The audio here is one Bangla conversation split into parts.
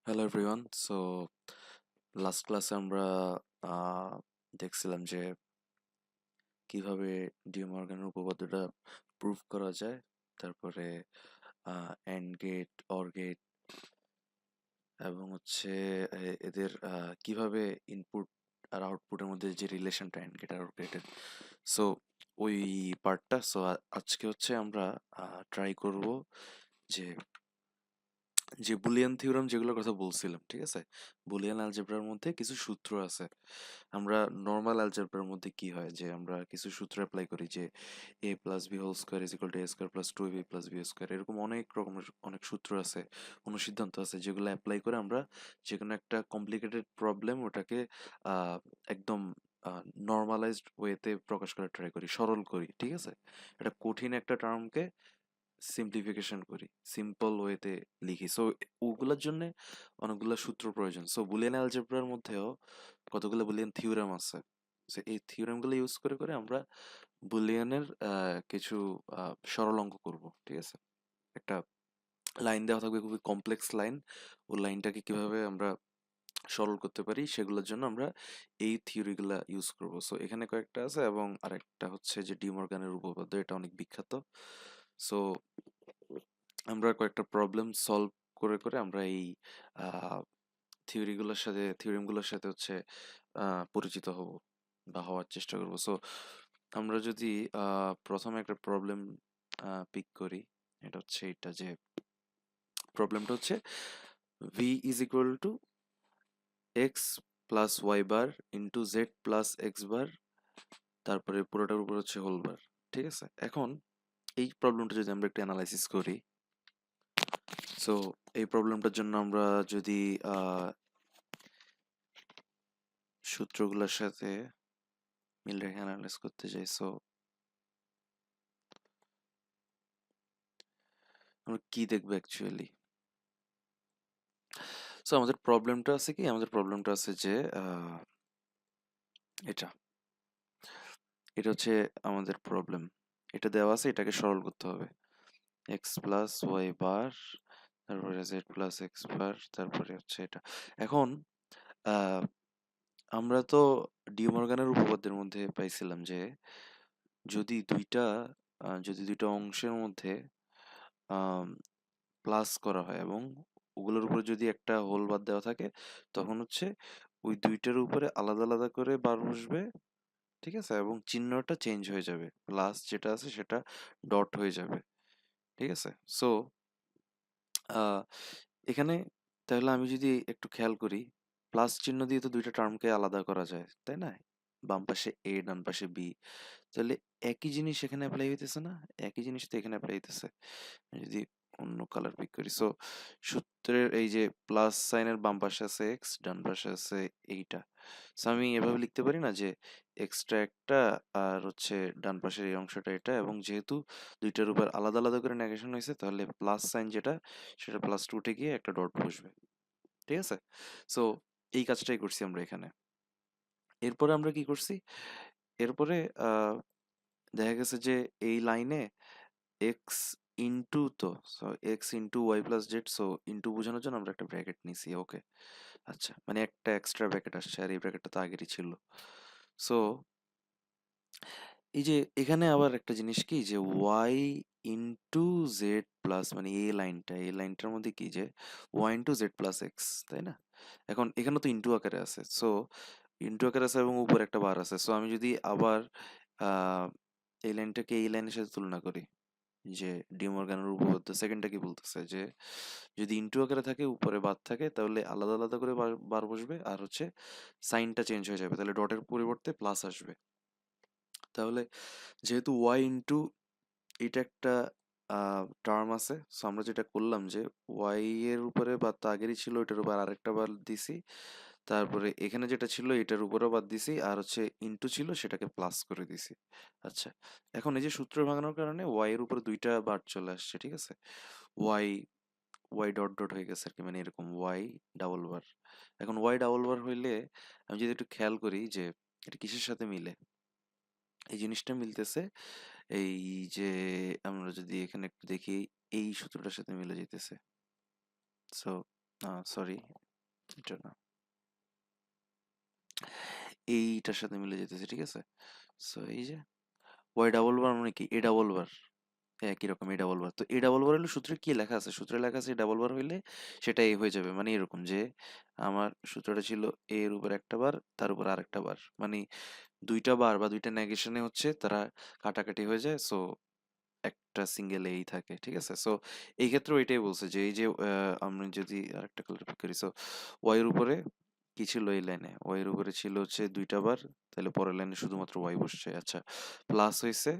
Hello everyone. লাস্ট ক্লাসে আমরা আহ, দেখছিলাম যে কিভাবে ডি মর্গানের উপপাদ্যটা প্রুফ করা যায়। তারপরে এন্ড গেট, অর গেট এবং হচ্ছে এদের কিভাবে ইনপুট আর আউটপুটের মধ্যে যে রিলেশনটা এন্ড গেট আর অর গেটের। সো ওই পার্টটা আজকে হচ্ছে আমরা ট্রাই করব যে যে বুলিয়ান থিওরাম যেগুলোর কথা বলছিলাম, ঠিক আছে? বুলিয়ান অ্যালজেব্রার মধ্যে কিছু সূত্র আছে। আমরা নর্মাল অ্যালজেব্রার মধ্যে কি হয় যে আমরা কিছু সূত্র অ্যাপ্লাই করি যে A plus B whole square is equal to A square plus two B plus B square, এরকম অনেক রকমের অনেক সূত্র আছে, অনুসিদ্ধান্ত আছে, যেগুলো অ্যাপ্লাই করে আমরা যে কোনো একটা কমপ্লিকেটেড প্রবলেম ওটাকে আহ, একদম নর্মালাইজড ওয়েতে প্রকাশ করার ট্রাই করি, সরল করি, ঠিক আছে? একটা কঠিন একটা টার্মকে সিম্পলিফিকেশন করি, সিম্পল ওয়েতে লিখি। সো ওগুলোর জন্য অনেকগুলো সূত্র প্রয়োজন। সো বুলিয়ান অ্যালজেব্রার মধ্যেও কতগুলো বুলিয়ান থিওরেম আছে। সো এই থিওরেমগুলো ইউজ করে করে আমরা বুলিয়ানের কিছু সরল অঙ্ক করব, ঠিক আছে? একটা লাইন দেওয়া থাকবে, খুবই কমপ্লেক্স লাইন। ওই লাইনটাকে কিভাবে আমরা সরল করতে পারি সেগুলোর জন্য আমরা এই থিওরিগুলা ইউজ করব। সো এখানে কয়েকটা আছে এবং আরেকটা হচ্ছে যে ডি মর্গানের উপপাদ্য, এটা অনেক বিখ্যাত। সো আমরা কয়েকটা প্রবলেম সলভ করে করে আমরা এই থিওরিমগুলোর সাথে হচ্ছে পরিচিত হব বা হওয়ার চেষ্টা করব। সো আমরা যদি প্রথমে একটা প্রবলেম পিক করি, এটা হচ্ছে এটা যে প্রবলেমটা হচ্ছে V is equal to X plus Y bar into Z plus x bar, তারপরে পুরোটার উপর হচ্ছে হোল বার। ঠিক আছে, এখন এই প্রবলেমটা যদি আমরা একটু অ্যানালাইসিস করি, সো এই প্রবলেমটার জন্য আমরা যদি আহ, সূত্রগুলোর সাথে মিল রেখে অ্যানালাইজ করতে যাই, সো আমরা কি দেখবো অ্যাকচুয়ালি? সো আমাদের প্রবলেমটা আছে যে এটা এটা হচ্ছে আমাদের প্রবলেম। এটা দেওয়া আছে, এটাকে সরল করতে হবে। এক্স প্লাস ওয়াই বার, তারপরে জেড প্লাস এক্স বার, তারপরে হচ্ছে এটা। এখন আহ, আমরা তো ডি মর্গানের উপপাদ্যের মধ্যে পাইছিলাম যে যদি দুইটা যদি দুইটা অংশের মধ্যে প্লাস করা হয় এবং ওগুলোর উপরে যদি একটা হোল বাদ দেওয়া থাকে, তখন হচ্ছে ওই দুইটার উপরে আলাদা আলাদা করে বার বসবে, ঠিক আছে? এবং চিহ্নটা চেঞ্জ হয়ে যাবে, প্লাস যেটা আছে সেটা ডট হয়ে যাবে, ঠিক আছে? সো এখানে তাহলে আমি যদি একটু খেয়াল করি, প্লাস চিহ্ন দিয়ে তো দুইটা টার্মকে আলাদা করা যায়, তাই না? বাম পাশে এ, ডান পাশে বি। তাহলে একই জিনিস এখানে অ্যাপ্লাই হইতেছে না? একই জিনিস তো এখানে অ্যাপ্লাই হইতেছে। যদি অন্য কালার পিক করি, সো সূত্রের এই যে প্লাস সাইনের বাম পাশে আছে এক্স, ডান পাশে আছে এইটা। সো আমি এভাবে লিখতে পারি না যে এক্সট্রা একটা আর হচ্ছে ডান পাশের এই অংশটা এটা, এবং যেহেতু দুইটার উপর আলাদা আলাদা করে নেগেশন হয়েছে, তাহলে প্লাস সাইন যেটা সেটা প্লাস টুতে গিয়ে একটা ডট বসবে, ঠিক আছে? সো এই কাজটাই করছি আমরা এখানে। এরপরে আমরা কি করছি? এরপরে আহ দেখা গেছে যে এই লাইনে এক্স ইন্টু, তো x into y plus z, so into বোঝানোর জন্য আমরা একটা ব্র্যাকেট নিছি, ওকে? আচ্ছা, মানে একটা এক্সট্রা ব্র্যাকেট আসছে, আর এই ব্র্যাকেটটা তো আগেরই ছিল। সো এই যে এখানে আবার একটা জিনিস কি যে ওয়াই ইন্টু জেড প্লাস, মানে এই লাইনটার মধ্যে কি যে y into Z plus x, তাই না? এখন এখানে তো ইন্টু আকারে আছে, সো ইন্টু আকারে আছে এবং উপর একটা বার আছে। সো আমি যদি আবার আহ এই লাইনটাকে এই লাইনের সাথে তুলনা করি, যে ডি মর্গানের উপপাদ্য সেকেন্ডটা কি বলতেছে যে যদি ইনটু আকারে থাকে উপরে বাদ থাকে, তাহলে আলাদা আলাদা করে বার বার বসবে, আর হচ্ছে সাইনটা চেঞ্জ হয়ে যাবে, তাহলে ডটের পরিবর্তে প্লাস আসবে। তাহলে যেহেতু ওয়াই ইনটু এটা একটা টার্ম আছে, সো আমরা যেটা করলাম যে ওয়াই এর উপরে বাদ তো আগেরই ছিল, এটার উপর আরেকটা বার দিছি, তারপরে এখানে যেটা ছিল এটার উপরেও বাদ দিছি, আর হচ্ছে ইনটু ছিল সেটাকে প্লাস করে দিছি। আচ্ছা, এখন এই যে সূত্র ভাঙানোর কারণে ওয়াই এর উপরে দুইটা বার চলে আসছে, ঠিক আছে? ওয়াই ওয়াই ডট ডট হয়ে গেছে আর কি, মানে এরকম ওয়াই ডাবল বার। এখন ওয়াই ডাবল বার হইলে আমি যদি একটু খেয়াল করি যে এটা কিসের সাথে মিলে, এই জিনিসটা মিলতেছে এই যে আমরা যদি এখানে একটু দেখি, এই সূত্রটার সাথে মিলে যেতেছে। সো সরি, এটা না, এইটার সাথে মিলে যেতেছে, ঠিক আছে। সো এই যে ওয়াই ডাবল বার মানে কি, এ ডাবল বার, একই রকম এ ডাবল বার। তো এ ডাবল বার হলে সূত্রে কি লেখা আছে, সূত্রে লেখা আছে এ ডাবল বার হইলে সেটা এ হয়ে যাবে, মানে এরকম যে আমার সূত্রটা ছিল এ এর উপর একটা বার, তার উপর আরেকটা বার, মানে দুইটা বার বা দুইটা নেগেশনে হচ্ছে তারা কাটাকাটি হয়ে যায়, সো একটা সিঙ্গেল এই থাকে, ঠিক আছে। সো এই ক্ষেত্রে এটাই বলছে যে এই যে আমি যদি আরেকটা ক্লারিফাই করি, সো ওয়াই এর উপরে কি ছিল এই লাইনে, ওয়াই এর উপরে ছিল হচ্ছে দুইটা বার, তাহলে পরের লাইনে শুধুমাত্র ওয়াই বসছে, আচ্ছা। প্লাস হয়েছে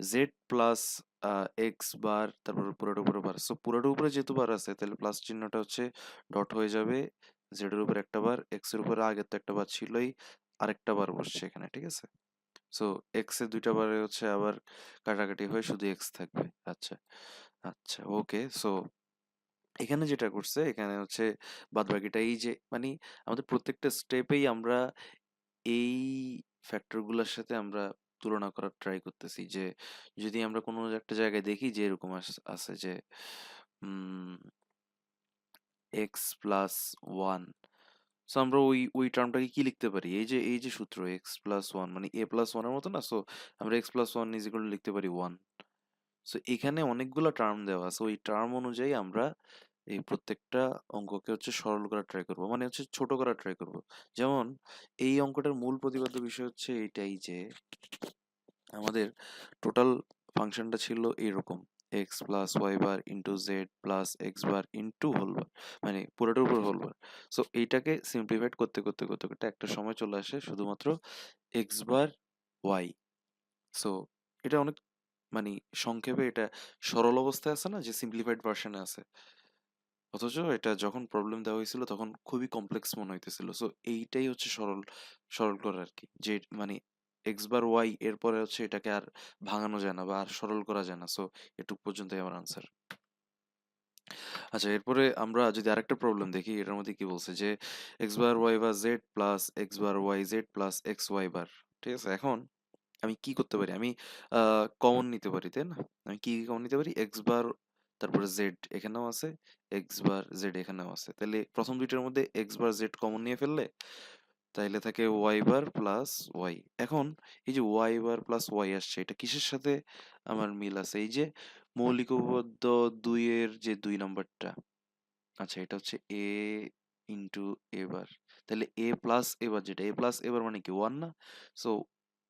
জেড প্লাস এক্স বার, তারপর পুরোটা উপরে বার, সো পুরোটা উপরে যেহেতু বার আছে তাহলে প্লাস চিহ্নটা হচ্ছে ডট হয়ে যাবে, জেড এর উপর একটা বার, এক্স এর উপরে আগে তো একটা বার ছিলই, আরেকটা বার বসছে এখানে, ঠিক আছে। সো এক্স এর দুইটা বারে হচ্ছে আবার কাটাকাটি হয়ে শুধু এক্স থাকবে, আচ্ছা। আচ্ছা, ওকে। সো এখানে যেটা করছে এখানে হচ্ছে বাদবাকিটা এই যে মানে আমাদের প্রত্যেকটা স্টেপেই আমরা এই ফ্যাক্টর গুলোর সাথে আমরা তুলনা করার ট্রাই করতেছি যে যদি আমরা কোনো একটা জায়গায় দেখি যে এরকম আছে যে এক্স প্লাস ওয়ান, সো আমরা ওই ওই টার্মটাকে কি লিখতে পারি, এই যে সূত্র এক্স প্লাস ওয়ান মানে এ প্লাস ওয়ানের মতো না, সো আমরা x plus one is equal লিখতে পারি ওয়ান। সো এখানে অনেকগুলো টার্ম দেওয়া আছে, ওই টার্ম অনুযায়ী আমরা এই প্রত্যেকটা অঙ্ককে হচ্ছে সরল করার ট্রাই করব, মানে হচ্ছে ছোট করার ট্রাই করব। যেমন এই অঙ্কটার মূল প্রতিপাদ্য বিষয় হচ্ছে এইটাই যে আমাদের টোটাল ফাংশনটা ছিল এরকম, x plus Y bar into Z plus x bar into whole bar, মানে পুরোটার উপর হোল বার। সো এইটাকে সিম্পলিফাইড করতে করতে করতে করতে একটা সময় চলে আসে শুধুমাত্র এক্স বার ওয়াই। সো এটা অনেক মানে সংক্ষেপে এটা সরল অবস্থায় আছে না, যে সিম্পলিফাইড ভার্সনে আছে, অথচ এটা যখন প্রবলেম দেওয়া হয়েছিল তখন খুবই কমপ্লেক্স মনে হইতেছিল। সো এইটাই হচ্ছে সরল সরল করা আর কি, যে মানে এক্স বার ওয়াই এরপরে হচ্ছে এটাকে আর ভাঙানো যায় না বা আর সরল করা যায় না। সো এটুক পর্যন্তই আমার আনসার। আচ্ছা, এরপরে আমরা যদি আরেকটা প্রবলেম দেখি, এটার মধ্যে কি বলছে যে X bar Y bar Z plus x bar Y Z plus x Y bar, ঠিক আছে। এখন আমি কি করতে পারি, আমি কমন নিতে পারি, তাই না। আমি কি কমন নিতে পারি, এক্স বার তারপরে জেড এখানেও আছে, এক্স বার জেড এখানেও আছে, তাহলে প্রথম দুইটার মধ্যে এক্স বার জেড কমন নিয়ে ফেললে তাইলে থাকে ওয়াই বার প্লাস ওয়াই। এখন এই যে ওয়াই বার প্লাস ওয়াই আসছে, এটা কিসের সাথে আমার মিল আছে, এই যে মৌলিক উপপাদ্য দুই এর যে দুই নাম্বারটা, আচ্ছা এটা হচ্ছে এ ইন্টু এ বার, তাহলে এ প্লাস এ বার, যেটা এ প্লাস এ বার মানে কি ওয়ান না। So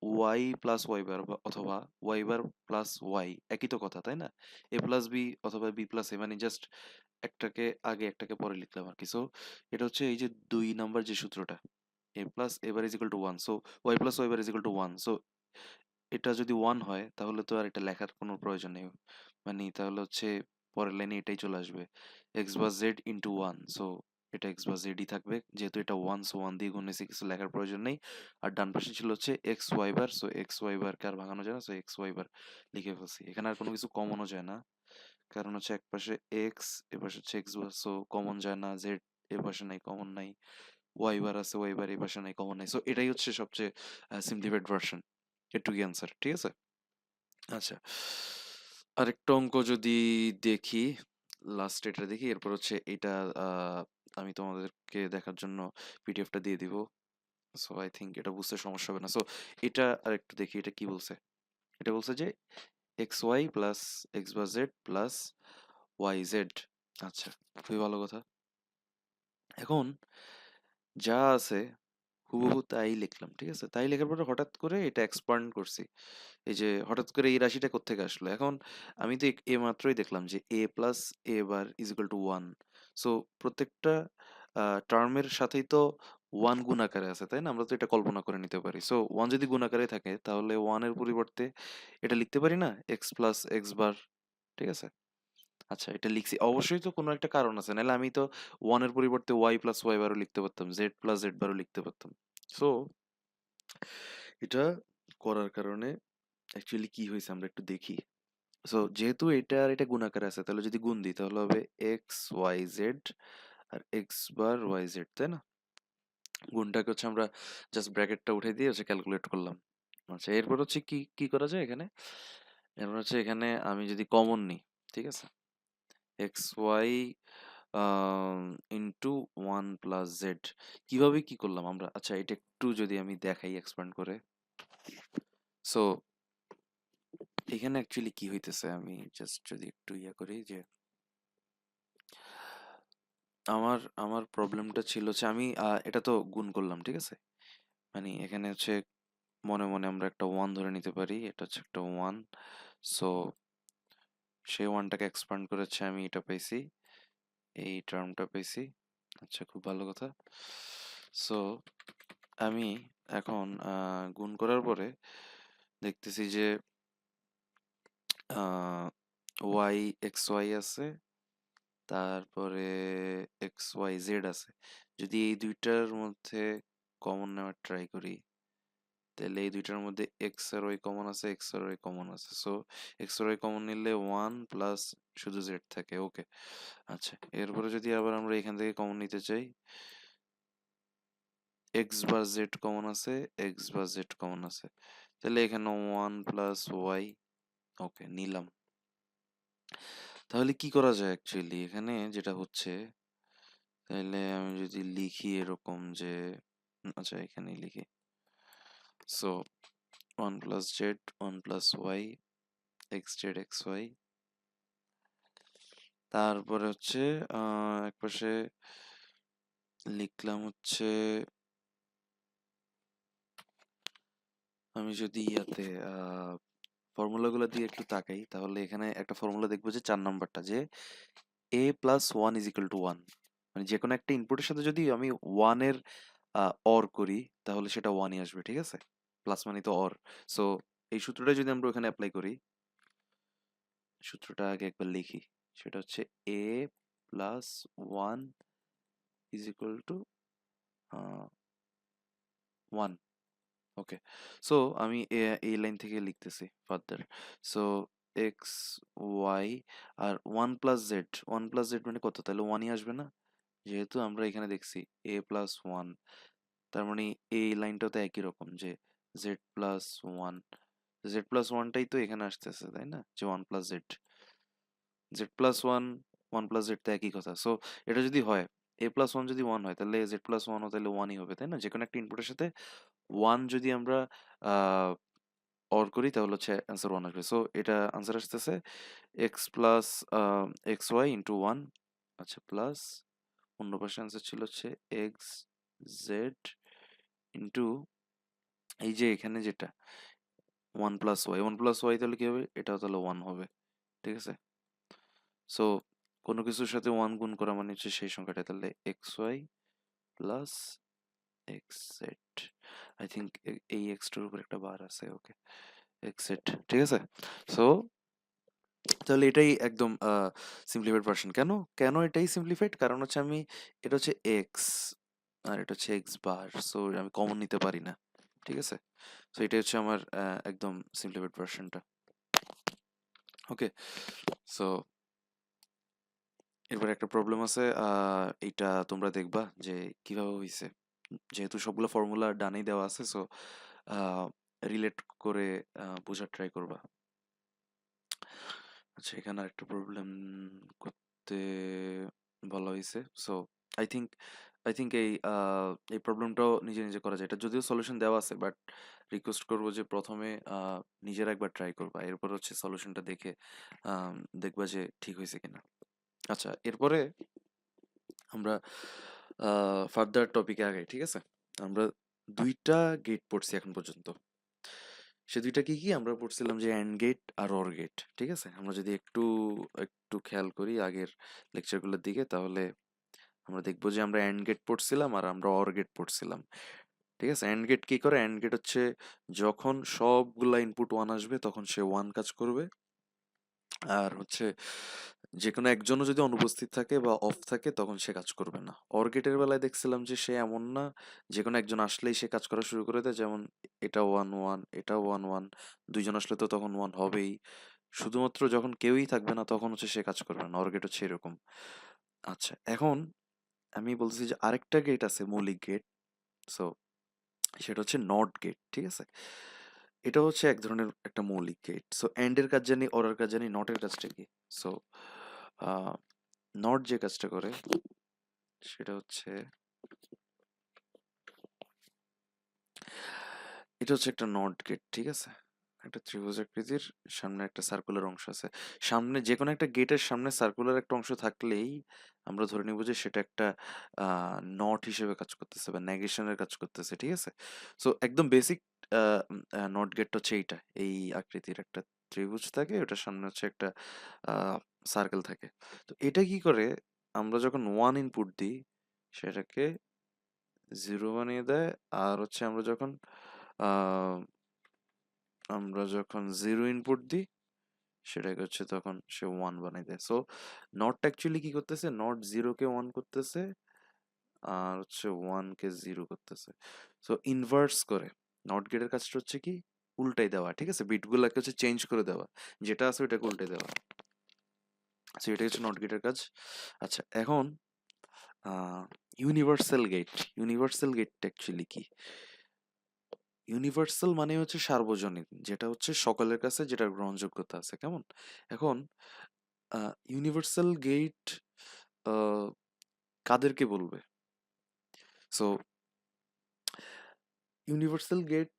Y plus y bar অথবা ওয়াই বার প্লাস ওয়াই একই তো কথা, তাই না। এ প্লাস বি অথবা বি প্লাস এ, মানে জাস্ট একটাকে আগে একটাকে পরে লিখলাম আর কি। সো এটা হচ্ছে এই যে দুই নাম্বার যে সূত্রটা, A plus A bar is equal to one, so Y plus Y bar is equal to one. So এটা যদি ওয়ান হয় তাহলে তো আর এটা লেখার কোনো প্রয়োজন নেই, মানে তাহলে হচ্ছে পরের লাইনে এটাই চলে আসবে, এক্স বা জেড ইন্টু ওয়ান। সো এটা এক্স বা জেডই থাকবে, যেহেতু এটা ওয়ান, সো ওয়ান দিয়ে গুণেছি, কিছু লেখার প্রয়োজন নেই। আর ডান পাশে ছিল হচ্ছে এক্স ওয়াই বার, সো এক্স ওয়াই বারকে আর ভাঙানো যায় না, সো এক্স ওয়াই বার লিখে ফেলছি। এখানে আর কোনো কিছু কমনও যায় না, কারণ হচ্ছে এক পাশে এক্স, এ পাশে হচ্ছে এক্স বার, সো কমন যায় না, জেড এ পাশে নাই, কমন নাই, ওয়াই বার আছে, ওয়াই বার এই পাশে নাই, কমন নাই। সো এটাই হচ্ছে সবচেয়ে সিম্পলিফাইড ভার্সন, এটুকুই অ্যান্সার, ঠিক আছে। আচ্ছা, আরেকটা অঙ্ক যদি দেখি, লাস্ট এটা দেখি, এরপর হচ্ছে এটা আমি তোমাদেরকে দেখার জন্য পিডিএফটা দিয়ে দিব। সো আই থিঙ্ক এটা বুঝতে সমস্যা হবে না। সো এটা আরেকটু দেখি, এটা কি বলছে। এটা বলছে যে এক্স ওয়াই প্লাস এক্স বা জেড প্লাস ওয়াই জেড, আচ্ছা, খুবই ভালো কথা। এখন যা আছে হুবহু তাই লিখলাম, ঠিক আছে। তাই লেখার পরে হঠাৎ করে এটা এক্সপান্ড করছি, এই যে হঠাৎ করে এই রাশিটা কোত্থেকে আসলো। এখন আমি তো এ মাত্রই দেখলাম যে A plus A bar is equal to one. So প্রত্যেকটা টার্মের সাথেই তো ওয়ান গুণ আকারে আছে, তাই না। আমরা তো এটা কল্পনা করে নিতে পারি। সো ওয়ান যদি গুণ আকারে থাকে তাহলে ওয়ানের পরিবর্তে এটা লিখতে পারি না, এক্স প্লাস এক্স বার, ঠিক আছে। আচ্ছা, এটা লিখছি অবশ্যই তো কোনো একটা কারণ আছে, নাহলে আমি তো ওয়ানের পরিবর্তে ওয়াই প্লাস ওয়াই বারও লিখতে পারতাম, জেড প্লাস জেড বারও লিখতে পারতাম। সো এটা করার কারণে অ্যাকচুয়ালি কি হয়েছে আমরা একটু দেখি। সো যেহেতু এটা আর এটা গুণ আকারে আছে, তাহলে যদি গুণ দিই তাহলে হবে এক্স ওয়াই জেড আর এক্স বার ওয়াই জেড, তাই না। গুণটাকে হচ্ছে আমরা জাস্ট ব্র্যাকেটটা উঠে দিয়ে হচ্ছে ক্যালকুলেট করলাম। আচ্ছা, এরপর হচ্ছে কি কি করা যায় এখানে, এরপর হচ্ছে এখানে আমি যদি কমন নিই, ঠিক আছে, x y into one plus z. কিভাবে কি করলাম আমরা, আচ্ছা এটা একটু যদি আমি দেখাই এক্সপ্যান্ড করে। সো এখানে অ্যাকচুয়ালি কি হইতেছে, আমি জাস্ট যদি একটু ইয়া করি যে আমার আমার প্রবলেমটা ছিল যে আমি এটা তো গুণ করলাম, ঠিক আছে? মানে এখানে হচ্ছে মনে মনে আমরা একটা ওয়ান ধরে নিতে পারি, এটা হচ্ছে একটা ওয়ান। সো সেই ওয়ানটাকে এক্সপ্যান্ড করেছে, আমি এটা পাইছি, এই টার্মটা পেয়েছি। আচ্ছা, খুব ভালো কথা। সো আমি এখন গুণ করার পরে দেখতেছি যে ওয়াই এক্স ওয়াই আছে, তারপরে এক্স ওয়াই জেড আছে। যদি এই দুইটার মধ্যে কমন নেওয়ার ট্রাই করি, তাহলে এই দুইটার মধ্যে এক্স আর ওয়াই কমন আছে, এক্স আর ওয়াই কমন আছে। সো এক্স আর ওয়াই কমন নিলে ওয়ান প্লাস শুধু জেড থাকে, ওকে। আচ্ছা, এরপরে যদি আবার আমরা এখান থেকে কমন নিতে চাই, এক্স বা জেড কমন আছে, এক্স বা জেড কমন আছে, তাহলে এখানে ওয়ান প্লাস ওয়াই, ওকে নিলাম। তাহলে কি করা যায় অ্যাকচুয়ালি এখানে যেটা হচ্ছে, তাহলে আমি যদি লিখি এরকম যে, আচ্ছা এখানেই লিখি। So one plus Z, one plus y, x z x y. তারপরে হচ্ছে একপাশে লিখলাম হচ্ছে, আমি যদি ইয়াতে ফর্মুলাগুলোর দিকে একটু তাকাই, তাহলে এখানে একটা ফর্মুলা দেখবো যে 4 নাম্বারটা, যে a plus one is equal to one. মানে যে কোনো একটা ইনপুটের সাথে যদি আমি ওয়ানের অর করি, তাহলে সেটা ওয়ানই আসবে, ঠিক আছে? প্লাস মানে তো অর। সো এই সূত্রটা যদি আমরা ওখানে অ্যাপ্লাই করি, সূত্রটা আগে একবার লিখি। সেটা হচ্ছে a plus one is equal to one, okay. So আমি এই লাইন থেকে লিখতেছি ফার্দার। সো এক্স ওয়াই আর one plus Z, one plus Z মানে কত, তাহলে ওয়ানই আসবে না? যেহেতু আমরা এখানে দেখছি এ প্লাস ওয়ান, তার মানে এই লাইনটাও তো একই রকম, যে Z plus one, Z plus ওয়ানটাই তো এখানে আসতেছে, তাই না? যে one plus Z, Z plus one, one plus Z তো একই কথা। সো এটা যদি হয়, এ প্লাস ওয়ান যদি ওয়ান হয়, তাহলে জেড প্লাস ওয়ানও তাহলে ওয়ানই হবে, তাই না? যে কোনো একটা ইনপুটের সাথে ওয়ান যদি আমরা অর করি, তাহলে হচ্ছে অ্যান্সার ওয়ান আসবে। সো এটা আনসার আসতেছে x plus x y into one. আচ্ছা, প্লাস অন্য পাশে আনসার ছিল হচ্ছে এক্স জেড ইন্টু এই যে এখানে যেটা one plus y, one plus y তাহলে কি হবে, এটাও তাহলে ওয়ান হবে, ঠিক আছে? সো কোনো কিছুর সাথে ওয়ান গুণ করা মানে হচ্ছে সেই সংখ্যাটা, তাহলে x y plus x z. I think এই এক্সটার উপর একটা বার আছে, ওকে, এক্স জেড, ঠিক আছে? সো তাহলে এটাই একদম সিম্পলিফাইড ভার্সন। কেন কেন এটাই সিম্পলিফাইড, কারণ হচ্ছে আমি, এটা হচ্ছে এক্স আর এটা হচ্ছে এক্স বার, সো আমি কমন নিতে পারি না, ঠিক আছে? সো এটা হচ্ছে আমার একদম সিম্পলিফাইড ভার্সনটা, ওকে। সো এরপর একটা প্রবলেম আছে, এইটা তোমরা দেখবা যে কিভাবে হয়েছে, যেহেতু সবগুলো ফর্মুলা ডানেই দেওয়া আছে। সো রিলেট করে বোঝার ট্রাই করবা। আচ্ছা, এখানে আরেকটা প্রবলেম করতে বলা হয়েছে। সো আই থিঙ্ক এই প্রবলেমটাও নিজে নিজে করা যায়। এটা যদিও সলিউশন দেওয়া আছে, বাট রিকোয়েস্ট করবো যে প্রথমে নিজেরা একবার ট্রাই করবা, এরপর হচ্ছে সলিউশনটা দেখে আম, দেখবা যে ঠিক হয়েছে কিনা। আচ্ছা, এরপরে আমরা ফার্দার টপিকে আগাই, ঠিক আছে? আমরা দুইটা গেট পড়ছি এখন পর্যন্ত। সে দুইটা কি কি আমরা পড়ছিলাম, যে অ্যান্ড গেট আর অর গেট, ঠিক আছে? আমরা যদি একটু একটু খেয়াল করি আগের লেকচারগুলোর দিকে, তাহলে আমরা দেখবো যে আমরা অ্যান্ড গেট পড়ছিলাম আর আমরা অর গেট পড়ছিলাম, ঠিক আছে? অ্যান্ড গেট কি করে, অ্যান্ড গেট হচ্ছে যখন সবগুলা ইনপুট ওয়ান আসবে তখন সে ওয়ান কাজ করবে, আর হচ্ছে যে কোনো একজনও যদি অনুপস্থিত থাকে বা অফ থাকে তখন সে কাজ করবে না। অর গেটের বেলায় দেখছিলাম যে সে এমন না, যে কোনো একজন আসলেই সে কাজ করা শুরু করে দেয়, যেমন এটা ওয়ান ওয়ান, এটা ওয়ান ওয়ান, দুইজন আসলে তো তখন ওয়ান হবেই। শুধুমাত্র যখন কেউই থাকবে না তখন হচ্ছে সে কাজ করবে না, অর গেট হচ্ছে এরকম। আচ্ছা, এখন আমি বলতেছি যে আরেকটা গেট আছে, মৌলিক গেট। সো সেটা হচ্ছে নট গেট, ঠিক আছে? এটা হচ্ছে এক ধরনের একটা মৌলিক গেট। সো এন্ড এর কাজ জানি, অর এর কাজ জানি, নট এর কাজটা কি? সো নট যে কাজটা করে সেটা হচ্ছে, এটা হচ্ছে একটা নট গেট, ঠিক আছে? একটা ত্রিভুজ আকৃতির সামনে একটা সার্কুলার অংশ আছে। সামনে যে কোনো একটা গেটের সামনে সার্কুলার একটা অংশ থাকলেই আমরা ধরে নিব যে সেটা একটা নট হিসেবে কাজ করতেছে বা নেগেশনের কাজ করতেছে, ঠিক আছে? সো একদম বেসিক নট গেটটা হচ্ছে এইটা, এই আকৃতির একটা ত্রিভুজ থাকে, ওটার সামনে হচ্ছে একটা সার্কেল থাকে। তো এটা কি করে, আমরা যখন ওয়ান ইনপুট দিই সেটাকে জিরো বানিয়ে দেয়, আর হচ্ছে আমরা যখন জিরো ইনপুট দিই সেটাকে হচ্ছে তখন সে ওয়ান বানিয়ে দেয়। সো নট অ্যাকচুয়ালি কি করতেছে, নট জিরো কে ওয়ান করতেছে আর হচ্ছে ওয়ান কে জিরো করতেছে। সো ইনভার্স করে নট গেটের কাজটা হচ্ছে কি, উল্টাই দেওয়া, ঠিক আছে? বিটগুলোকে হচ্ছে চেঞ্জ করে দেওয়া, যেটা আছে ওটাকে উল্টে দেওয়া। সো এটাই হচ্ছে নট গেটের কাজ। আচ্ছা, এখন ইউনিভার্সাল গেট, ইউনিভার্সাল গেটটা অ্যাকচুয়ালি কি? ইউনিভার্সাল মানে হচ্ছে সার্বজনীন, যেটা হচ্ছে সকলের কাছে যেটার গ্রহণযোগ্যতা আছে, কেমন? এখন ইউনিভার্সাল গেট কাদেরকে বলবে? সো ইউনিভার্সাল গেট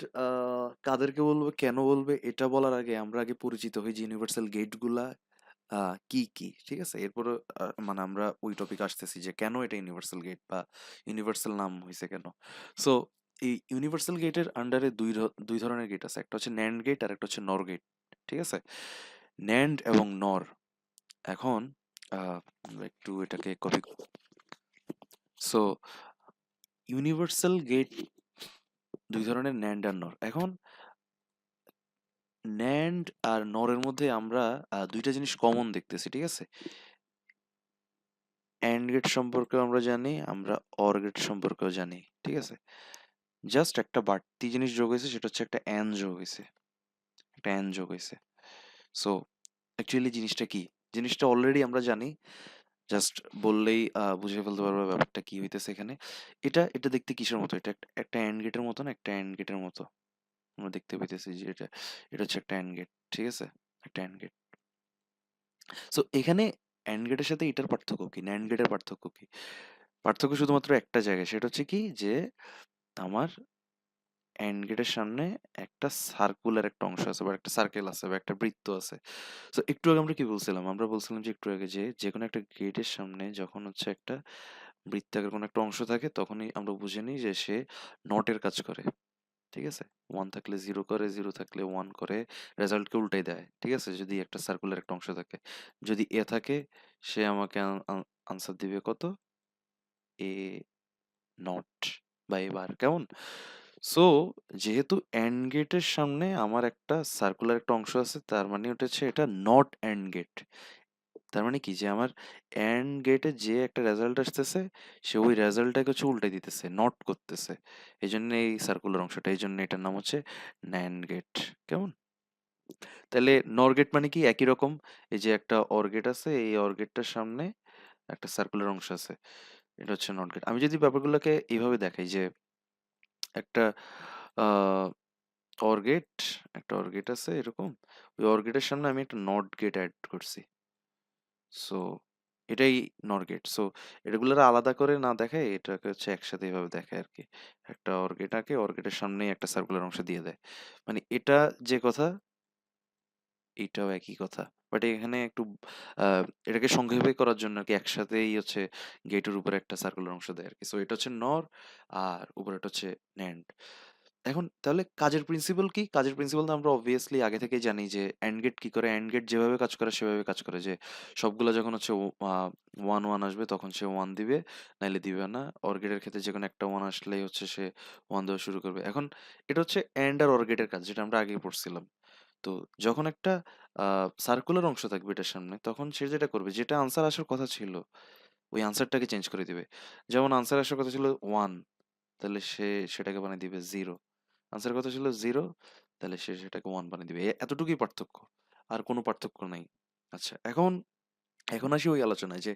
কাদেরকে বলবে, কেন বলবে, এটা বলার আগে আমরা আগে পরিচিত হই যে ইউনিভার্সাল গেটগুলা কি কি, ঠিক আছে? এরপরে মানে আমরা ওই টপিক আসতেছি যে কেন এটা ইউনিভার্সাল গেট বা ইউনিভার্সাল নাম হয়েছে কেন। সো এই ইউনিভার্সাল গেটের আন্ডারে দুই ধরনের গেট আছে, একটা হচ্ছে ন্যান্ড গেট আর একটা হচ্ছে নর গেট, ঠিক আছে? ন্যান্ড এবং নর। এখন একটু এটাকে কপি। সো ইউনিভার্সাল গেট দুই ধরনের, ন্যান্ড আর নর। এখন ন্যান্ড আর নরের মধ্যে আমরা দুইটা জিনিস কমন দেখতেছি, ঠিক আছে? অ্যান্ড গেট সম্পর্কে আমরা জানি, আমরা অর গেট সম্পর্কেও জানি, ঠিক আছে? জাস্ট একটা বাড়তি জিনিস যোগ হয়েছে, সেটা হচ্ছে একটা অ্যান যোগ হয়েছে, একটা অ্যান যোগ হয়েছে। সো অ্যাকচুয়ালি জিনিসটা কি, জিনিসটা অলরেডি আমরা জানি, জাস্ট বললেই বুঝে ফেলতে পারবে ব্যাপারটা কি হইতেছে এখানে। এটা এটা দেখতে কিসের মতো, এটা একটা অ্যান্ড গেটের মতো না, একটা অ্যান্ড গেটের মতো আমরা দেখতে পাইতেছি যে এটা এটা হচ্ছে একটা অ্যান্ড গেট, ঠিক আছে? একটা অ্যান্ড গেট। সো এখানে অ্যান্ড গেটের সাথে এটার পার্থক্য কি, ন্যান্ড গেটের পার্থক্য কি? পার্থক্য শুধুমাত্র একটা জায়গায়, সেটা হচ্ছে কি যে আমার অ্যান্ড গেটের সামনে একটা সার্কুলার একটা অংশ আছে বা একটা সার্কেল আছে বা একটা বৃত্ত আছে। তো একটু আগে আমরা কি বলছিলাম, আমরা বলছিলাম যে একটু আগে যে যে কোনো একটা গেটের সামনে যখন হচ্ছে একটা বৃত্তাকার কোনো একটা অংশ থাকে তখনই আমরা বুঝে নিই যে সে নটের কাজ করে, ঠিক আছে? ওয়ান থাকলে জিরো করে, জিরো থাকলে ওয়ান করে, রেজাল্টকে উল্টাই দেয়, ঠিক আছে? যদি একটা সার্কুলার একটা অংশ থাকে, যদি এ থাকে সে আমাকে আনসার দিবে কত, এ নট বা এবার, কেমন? সো যেহেতু এন্ড গেটের সামনে আমার একটা সার্কুলার একটা অংশ আছে, তার মানে ওটা হচ্ছে এটা নট এন্ড গেট। তার মানে কি যে আমার এন্ড গেটে যে একটা রেজাল্ট আসতেছে সে ওই রেজাল্টটাকে হচ্ছে উল্টে দিতেছে, নট করতেছে, এই জন্য এই সার্কুলার অংশটা, এই জন্য এটার নাম হচ্ছে ন্যান্ড গেট, কেমন? তাহলে নর গেট মানে কি, একই রকম। এই যে একটা অর গেট আছে, এই অর গেটটার সামনে একটা সার্কুলার অংশ আছে, এটা হচ্ছে নট গেট। আমি যদি ব্যাপারগুলোকে এইভাবে দেখাই যে একটা আহ অর্গেট, একটা অর্গেট আছে এরকম, ওই অর্গেটের সামনে আমি একটা নট গেট অ্যাড করছি। সো এটাই নট গেট। সো এটাগুলোর আলাদা করে না দেখায়, এটাকে হচ্ছে একসাথে এভাবে দেখায় আর কি। একটা অর্গেটাকে অর্গেটের সামনেই একটা সার্কুলার অংশ দিয়ে দেয়, মানে এটা যে কথা এটাও একই কথা। বাট এখানে একটু এটাকে সংক্ষেপে করার জন্য আর কি একসাথেই হচ্ছে গেটের উপরে একটা সার্কুলার অংশ দেয় আর কি। সো এটা হচ্ছে নর, আর উপরেটা হচ্ছে ন্যান্ড। এখন তাহলে কাজের প্রিন্সিপাল কি? কাজের প্রিন্সিপাল তো আমরা obviously আগে থেকেই জানি যে AND গেট কি করে। AND গেট যেভাবে কাজ করে সেভাবে কাজ করে, যে সবগুলা যখন হচ্ছে 1 1 আসবে তখন সে 1 দিবে, নাইলে দিবে না। OR গেটের ক্ষেত্রে যেকোনো একটা 1 আসলেই হচ্ছে সে 1 দেওয়া শুরু করবে। এখন এটা হচ্ছে AND আর OR গেটের কাজ, যেটা আমরা আগেই পড়ছিলাম। তো যখন একটা সার্কুলার অংশ থাকবে এটার সামনে, তখন সে যেটা করবে, যেটা আনসার আসার কথা ছিল ওই আনসারটাকে চেঞ্জ করে দিবে। যেমন আনসার আসার কথা ছিল 1, তাহলে সে সেটাকে বানিয়ে দিবে 0। আনসারের কথা ছিল 0, তাহলে সে সেটাকে 1 বানিয়ে দিবে। এতটুকুই পার্থক্য, আর কোনো পার্থক্য নাই। আচ্ছা, এখন এখন আসি ওই আলোচনায় যে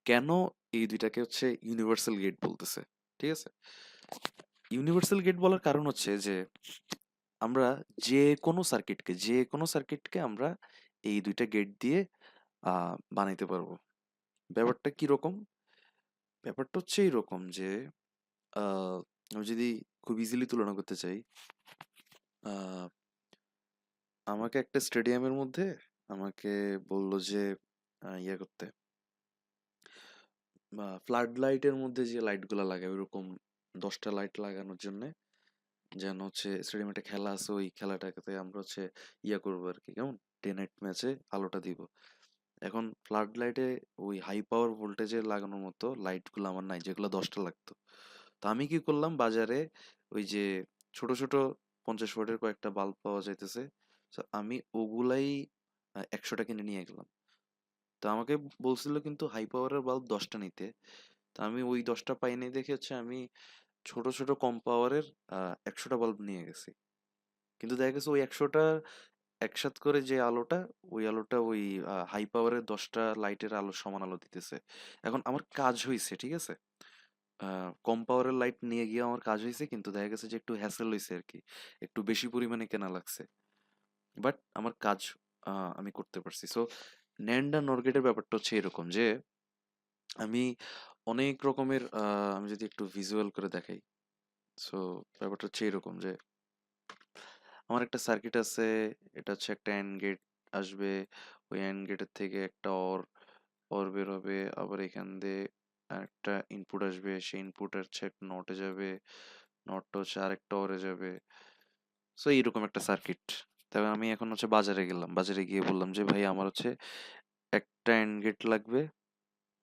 কেন এই দুইটাকে হচ্ছে ইউনিভার্সাল গেট বলতেছে, ঠিক আছে? ইউনিভার্সাল গেট বলার কারণ হচ্ছে যে আমরা যে কোনো সার্কিটকে আমরা এই দুইটা গেট দিয়ে বানাইতে পারবো। ব্যাপারটা কিরকম? ব্যাপারটা হচ্ছে এইরকম যে আহ, আমি যদি খুব ইজিলি তুলনা করতে চাই, আহ, আমাকে একটা স্টেডিয়ামের মধ্যে আমাকে বললো যে ইয়ে করতে, ফ্লাড লাইটের মধ্যে যে লাইটগুলো লাগে ওইরকম 10টা লাইট লাগানোর জন্য, যেন হচ্ছে স্টেডিয়ামে একটা খেলা আছে, ওই খেলাটাকে আমরা হচ্ছে ইয়া করবো আর কি, কেমন ডে নাইট ম্যাচে আলোটা দিব। এখন ফ্লাড লাইটে ওই হাই পাওয়ার ভোল্টেজে লাগানোর মতো লাইটগুলো আমার নাই, যেগুলো 10টা লাগতো। তো আমি কি করলাম, বাজারে ওই যে ছোট ছোট 50 ওয়াটের কয়েকটা বাল্ব পাওয়া যাইতেছে, তো আমি ওগুলাই 100টা কিনে নিয়ে গেলাম। তো আমাকে বলছিল কিন্তু হাই পাওয়ারের বাল্ব 10টা নিতে। তো আমি ওই 10টা পাইনি দেখে হচ্ছে আমি ছোট ছোট কম পাওয়ারের 100টা বাল্ব নিয়ে গেছি। কিন্তু দেখা গেছে ওই 100টা একসাথ করে যে আলোটা, ওই আলোটা ওই হাই পাওয়ারের 10টা লাইটের আলো সমান আলো দিতেছে। এখন আমার কাজ হয়েছে, ঠিক আছে, কম পাওয়ারের লাইট নিয়ে গিয়ে আমার কাজ হয়েছে, কিন্তু দেখা গেছে যে একটু হ্যাসেল হয়েছে আর কি, একটু বেশি পরিমাণে কেনা লাগছে, বাট আমার কাজ আমি করতে পারছি। সো ন্যান্ডা নরগেটের ব্যাপারটা হচ্ছে এরকম যে আমি অনেক রকমের আমি যদি একটু ভিজুয়াল করে দেখাই, সো ব্যাপারটা হচ্ছে এরকম যে আমার একটা সার্কিট আছে, এটা হচ্ছে একটা অ্যান্ড গেট আসবে, ওই অ্যান্ড গেটের থেকে একটা অর অর বের হবে, আবার এখান দিয়ে একটা ইনপুট আসবে, সেই ইনপুট হচ্ছে একটা নটে যাবে, নটটা হচ্ছে আরেকটা অরে যাবে। সো এইরকম একটা সার্কিট। তবে আমি এখন হচ্ছে বাজারে গেলাম, বাজারে গিয়ে বললাম যে ভাই আমার হচ্ছে একটা অ্যান্ড গেট লাগবে,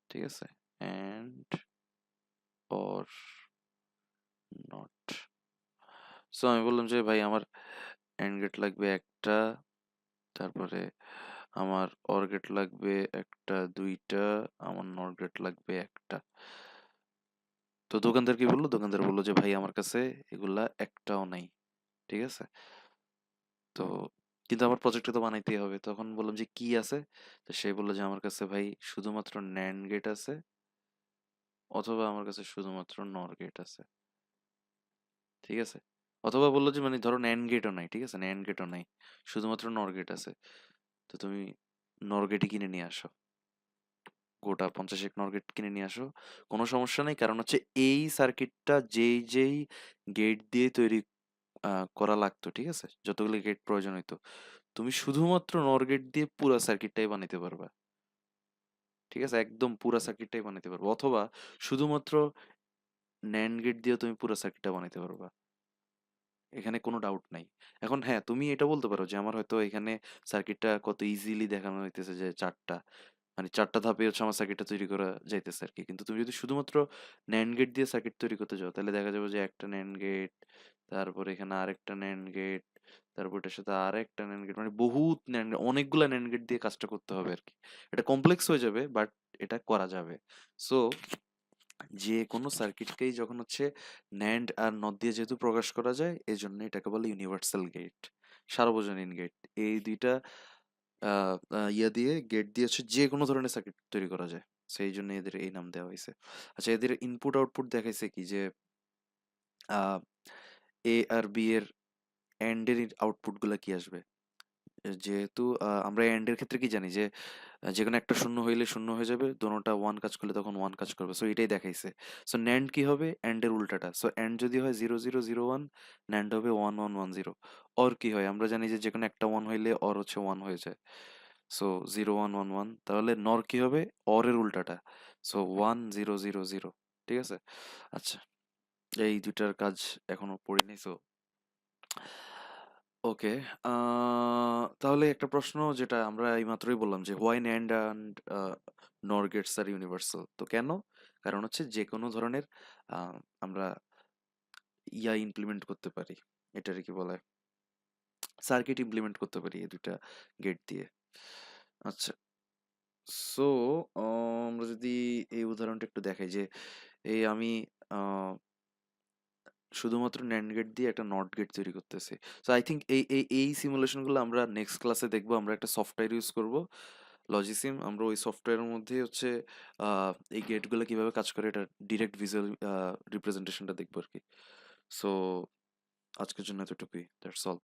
ঠিক আছে, অ্যান্ড অর নট। সো আমি বললাম যে ভাই আমার অ্যান্ড গেট লাগবে একটা, তারপরে আমার অর গেট লাগবে একটা দুইটা, আমার নট গেট লাগবে একটা। তো দোকানদার কি বললো, দোকানদার বললো যে ভাই আমার কাছে এগুলা একটাও নাই, ঠিক আছে। তো কিন্তু আমার প্রজেক্টটা তো বানাইতেই হবে, তখন বললাম যে কি আছে। তো সে বললো যে আমার কাছে ভাই শুধুমাত্র ন্যান্ড গেট আছে, অথবা আমার কাছে শুধুমাত্র নর গেট আছে, ঠিক আছে। অথবা বললো যে মানে ধরো ন্যান্ড গেটও নাই, ঠিক আছে, ন্যান্ড গেটও নাই, শুধুমাত্র নর গেট আছে। তো তুমি নর গেটই কিনে নিয়ে আসো, গোটা 50 নর গেট কিনে নিয়ে আসো, কোনো সমস্যা নেই। কারণ হচ্ছে এই সার্কিটটা যেই যেই গেট দিয়ে তৈরি করা লাগতো, ঠিক আছে, যতগুলো গেট প্রয়োজন হইতো, তুমি শুধুমাত্র নর গেট দিয়ে পুরো সার্কিটটাই বানাইতে পারবা, ঠিক আছে, একদম পুরো সার্কিটটাই বানাইতে পারবা। অথবা শুধুমাত্র ন্যান্ড গেট দিয়েও তুমি পুরো সার্কিটটা বানাইতে পারবা, এখানে কোনো ডাউট নাই। এখন হ্যাঁ, তুমি এটা বলতে পারো যে আমার হয়তো এখানে সার্কিটটা কত ইজিলি দেখানো হইতেছে যে 4টা, মানে 4টা ধাপে হচ্ছে আমার সার্কিটটা তৈরি করা যাইতেছে আর কি। কিন্তু তুমি যদি শুধুমাত্র ন্যান্ড গেট দিয়ে সার্কিট তৈরি করতে যাও, তাহলে দেখা যাবে যে একটা ন্যান্ড গেট, তারপর এখানে আরেকটা ন্যান্ড গেট, তারপর এটার সাথে আরেকটা ন্যান্ড গেট, মানে বহুত ন্যান্ড, অনেকগুলা ন্যান্ড গেট দিয়ে কাজটা করতে হবে আর কি। এটা কমপ্লেক্স হয়ে যাবে, বাট এটা করা যাবে। সো যে কোনো সার্কিটকেই যখন হচ্ছে ন্যান্ড আর নট দিয়ে যেহেতু প্রকাশ করা যায়, এই জন্য এটাকে বলে ইউনিভার্সাল গেট, সার্বজনীন গেট। এই দুইটা ইয়া দিয়ে, গেট দিয়ে হচ্ছে যে কোনো ধরনের সার্কিট তৈরি করা যায়, সেই জন্য এদের এই নাম দেওয়া হয়েছে। আচ্ছা, এদের ইনপুট আউটপুট দেখাইছে কি যে এ আর বি এর এন্ড এর আউটপুট গুলা কি আসবে। যেহেতু আমরা এন্ড এর ক্ষেত্রে কি জানি যে যেকোনো একটা শূন্য হইলে শূন্য হয়ে যাবে, দোনোটা ওয়ান কাজ করলে তখন ওয়ান কাজ করবে, সো এটাই দেখাইছে। সো ন্যান্ড কি হবে, এন্ড এর উল্টাটা। সো এন্ড যদি হয় 0 0 0 1, ন্যান্ড হবে 1 1 1 0। অর কি হয়, আমরা জানি যে যেকোনো একটা ওয়ান হইলে অর হচ্ছে ওয়ান হয়ে যায়, সো 0 1 1 1। তাহলে নর কি হবে, অর এর উল্টাটা, সো 1 0 0 0, ঠিক আছে। আচ্ছা, এই দুইটার কাজ এখনো পড়িনি, সো ওকে। তাহলে একটা প্রশ্ন যেটা আমরা এইমাত্রই বললাম যে হোয়াই ন্যান্ড অ্যান্ড নর গেটস আর ইউনিভার্সাল, তো কেন? কারণ হচ্ছে যে কোনো ধরনের আহ, আমরা ইয়া ইমপ্লিমেন্ট করতে পারি, এটার কি বলে, সার্কিট ইমপ্লিমেন্ট করতে পারি এই দুইটা গেট দিয়ে। আচ্ছা, সো আমরা যদি এই উদাহরণটা একটু দেখাই যে এই আমি আহ, শুধুমাত্র ন্যান্ড গেট দিয়ে একটা নট গেট তৈরি করতেছি। সো আই থিঙ্ক এই সিমুলেশনগুলো আমরা নেক্সট ক্লাসে দেখবো। আমরা একটা সফটওয়্যার ইউজ করব, লজিসিম। আমরা ওই সফটওয়্যারের মধ্যে হচ্ছে এই গেটগুলো কিভাবে কাজ করে এটা ডিরেক্ট ভিজুয়াল রিপ্রেজেন্টেশনটা দেখবো আর কি। সো আজকের জন্য এতটুকুই, দ্যাটস অল।